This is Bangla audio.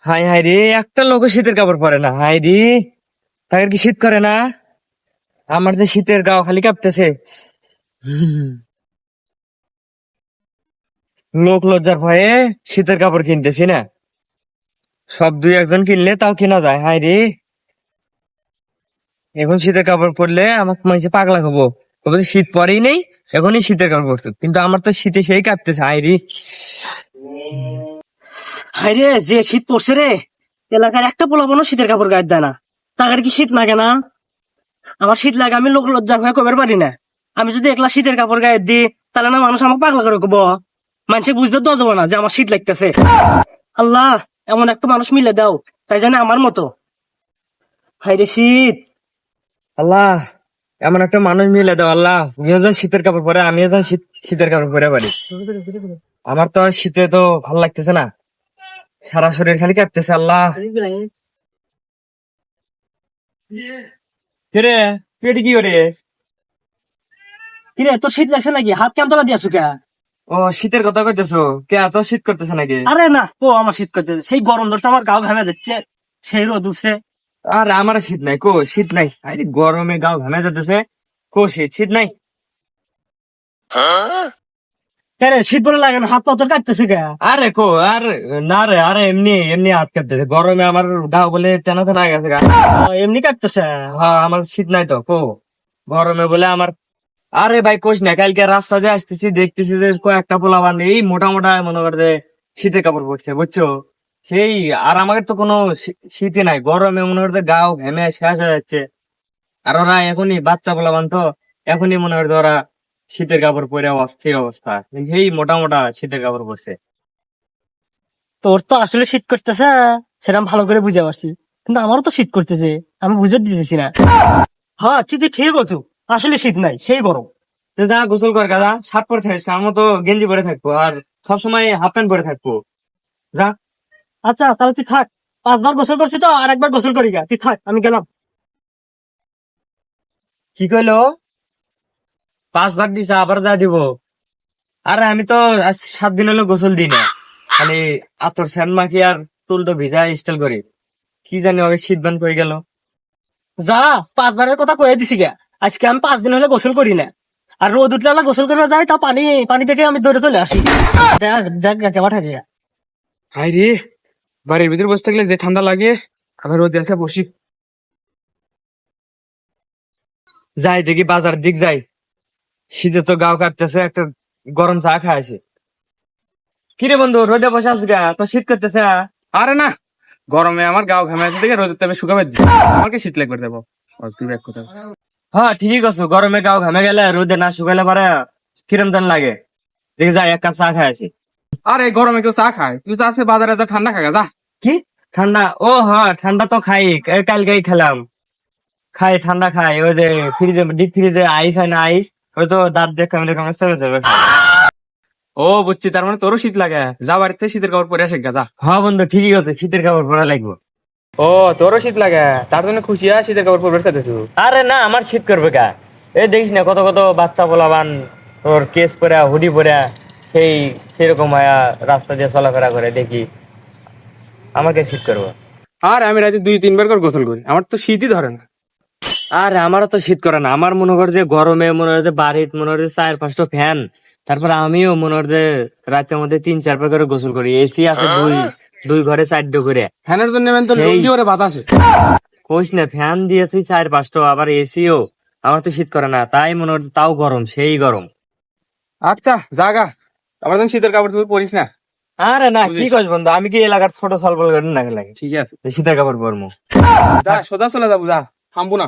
হাই হাই রে, একটা লোক শীতের কাপড় পরে না। হাই রে, তাদের কি শীত করে না? আমার তো শীতের গাও খালি কাঁপতেছে। লোক লজ্জার ভয়ে শীতের কাপড় কিনতেছি না। সব দুই একজন কিনলে তাও কিনা যায়। হাই রে, এখন শীতের কাপড় পরলে আমাকে মানুষ পাগলা হবো। তবে শীত পরেই নেই, এখনই শীতের কাপড় পরতো, কিন্তু আমার তো শীতে সেই কাঁপতেছে। হাই রে, হাইরে যে শীত পড়ছে রে, এলাকার একটা পোলাপানও শীতের কাপড় গায়ে দেয় না। তাদের কি শীত লাগে না? আমার শীত লাগে, আমি লোক লজ্জা হয়ে কবের পারি না। আমি যদি একলা শীতের কাপড় গায়ে দিই, তাহলে না মানুষ আমাকে পাগলা করে কব। মানুষে বুঝতে তো দেবো না যে আমার শীত লাগতেছে। আল্লাহ, এমন একটা মানুষ মিলে দাও, তাই জানে আমার মতো। হাইরে শীত। আল্লাহ, এমন একটা মানুষ মিলে দাও আল্লাহ, উনিও যেন শীতের কাপড় পরে, আমিও যেন শীতের কাপড় পরে পারি। আমার তো আর শীতে তো ভালো লাগতেছে না, সারা শরীর খালি কাঁপতেছে। আল্লাহ, কিরে পেটে কি করে? কিরে তোর শীত লাগছে নাকি? হাত কেমন তোলা দিয়াছু কে? ও, শীতের কথা কইতেছো? কে এত শীত করতেছে নাকি? আরে না, ও আমার শীত করতে সেই গরম ধরছে, আমার গাও ঘামে যাচ্ছে, সেই রোদ উঠছে। আর আমার শীত নাই, কো শীত নাই। আরে গরমে গাও ঘামে যেতেছে, কো শীত? শীত নাই। কেন শীত বলে লাগে না? হাত পা তোর কাটতেছে কে? আরে কো, আর না রে, আরে এমনি এমনি হাত কাঁপতেছে। গরমে আমার গাও বলে টানা টানা গেছে গা। এমনি কাটতেছে? হ্যাঁ, আমার শীত নাই তো, কো গরমে বলে আমার। আরে ভাই কোশ না, কালকে রাস্তা দিয়ে আসতেছি, দেখতেছি যে কয়েকটা পোলাপান এই মোটা মোটা মনে করে যে শীতের কাপড় পরছে, বুঝছো? সেই, আর আমাদের তো কোনো শীতই নাই, গরমে মনে করতে গাও ঘেমে শেষ হয়ে যাচ্ছে। আর ওরা এখনই বাচ্চা পোলাপান তো, এখনই মনে করতে ওরা শীতের কাপড় পরে অস্থির অবস্থা। এই মোটা মোটা শীতের কাপড় পরছে। তোর তো আসলে শীত করতেছে, সেটা আমি ভালো করে বুঝতে পারছি, কিন্তু আমারও তো শীত করতেছে, আমি বুঝে দিতেছি না। হ্যাঁ ঠিকই ঠিক বলছো, আসলে শীত নাই, সেই গরম। তো যা গোসল কর গাদা, শার্ট পরে থাকিস, আমার মতো গেঞ্জি পরে থাকবো আর সবসময় হাফ প্যান্ট পরে থাকবো। যা। আচ্ছা তাহলে তুই থাক, 5 বার গোসল করছি তো, আর একবার গোসল করি গা, তুই থাক, আমি গেলাম। কি কইলো? 5 ভাগ দিছে, আবার যা দিব? আরে আমি তো আজ 7 দিন হলো গোসল দিই না, খালি আতর স্যান মাখি আর চুলটা ভিজা স্টাইল করি। কি জানি ওকে শীত বান করে গেল। যা, 5 বারের কথা কয়ে দিছি গা, আজকে আমি 5 দিন হলে গোসল করি না। আর রোদ উঠলে আলা গোসল করে যাই, তা পানি পানি থেকে আমি দৌড়ে চলে আসি। যাক কেমন থাকে। হাই রে, বাড়ির ভিতরে বসে থাকলে যে ঠান্ডা লাগে, আবার রোদে এসে বসি। যাই দেখি বাজার দিক যাই, শীতে তো গাও কাটতেছে, একটা গরম চা খায় আসে। কিরে বন্ধু, রোদে বসে আছিস গা, তো শীত করতেছে? আরে না, গরমে আমার গাও ঘামে আছে দেখে রোদের তাপে শুকাবে দিই। আমাকে শীত লাগবে দেবো অস্তিব এক কথা। হ্যাঁ ঠিকই করছো, গরমে গাও ঘামে গেলে রোদে না শুকাইলে পারে কিরম জান লাগে। দেখি যাই, 1 কাপ চা খায় আসি। আরে গরমে কেউ চা খায়? তুই চা আছে বাজারে যা, ঠান্ডা খাগা যা। কি ঠান্ডা? ও হ্যাঁ, ঠান্ডা তো খাই, কালকেই খেলাম। খাই, ঠান্ডা খাই, ওই যে ফ্রিজে, ডিপ ফ্রিজে আইস হয় না, আইস ওই তো দাঁত দিয়ে কামড়ে কামড়ে চলে যাবে। ও বুঝছি, তার মানে তোরও শীত লাগে। যা বাড়িতে শীতের কাপড় পরে আসে গা যা। হ্যাঁ বন্ধু ঠিকই আছে, শীতের কাপড় পরা লাগবো। ও তোরও শীত লাগে, তার জন্য খুশি হয় শীতের কাপড় পরে চাইতেছু। আরে না, আমার শীত করবে কা? এই দেখিস না কত কত বাচ্চা পোলাবান তোর কেস পরা হুডি পরা সেই সেরকম আয়া রাস্তা দিয়ে চলাফেরা করে, দেখি আমাকে শীত করবো? আর আমি রাতে 2-3 বার করে গোসল করি, আমার তো শীতই ধরে না। আর আমারও তো শীত করে না। আমার মনে কর যে গরমে মনে হয় যে বাড়িতে মনে হয় 4-5টা ফ্যান, তারপর আমিও মনে হয় যে রাতের মধ্যে 3-4 বার করে গোসল করি। এসি আছে দুই, দুই ঘরে 4টা করে। ফ্যানের জন্য তো সেই- লুঙ্গি ওরে বাতাসে। কইস না, ফ্যান দিয়েছি 4-5টা, আবার এসিও। আমার তো শীত করে না, তাই মনে হয় তাও গরম, সেই গরম। আচ্ছা জাগা, আবার তুমি শীতের কাপড় তুমি পরিস না। আরে না, কি বুঝিস। কইস বন্ধু, আমি কি এলাকার ছোট সলবল না লাগে ঠিক আছে, যে শীতের কাপড় পরবো? যা সোজা চলে যাবো, যা থামবো না।